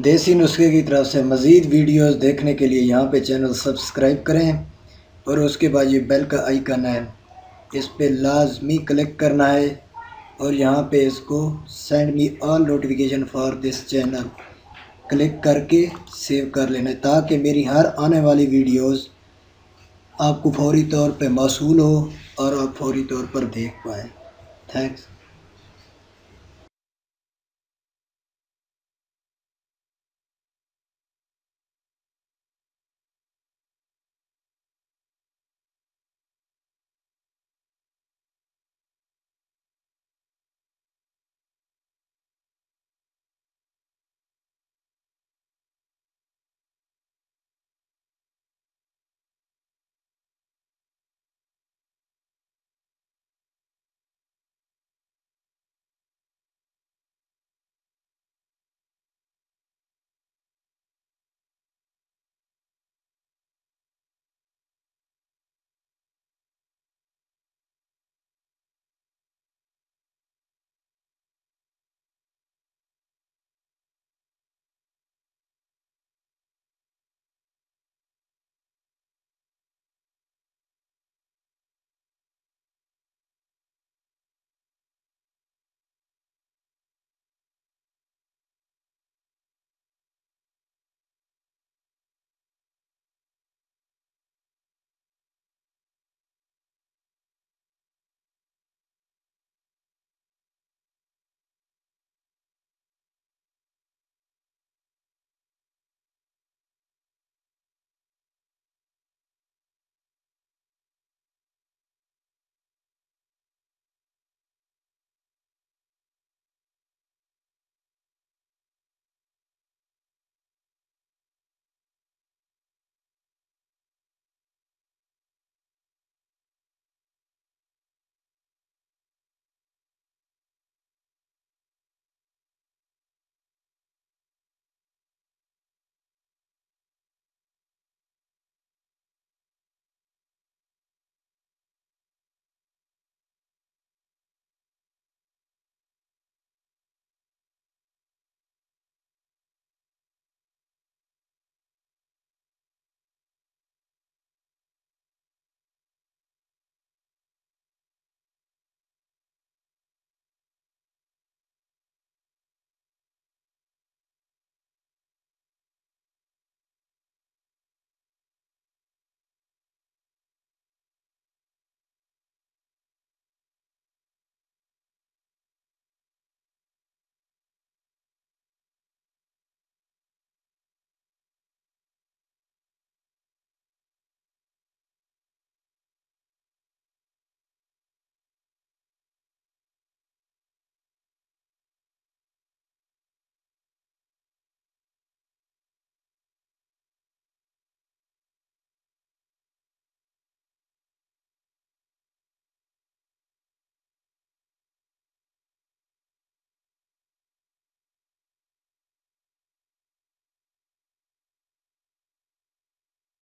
देसी नुस्खे की तरफ से मज़ीद वीडियोस देखने के लिए यहाँ पे चैनल सब्सक्राइब करें और उसके बाद ये बेल का आइकन है, इस पे लाजमी क्लिक करना है और यहाँ पे इसको send me all notification for this channel click करके सेव कर लेना है, ताकि मेरी हर आने वाली वीडियोस आपको फौरी तौर पे मौसूल हो और आप फौरी तौर पर देख पाएँ। थैंक्स।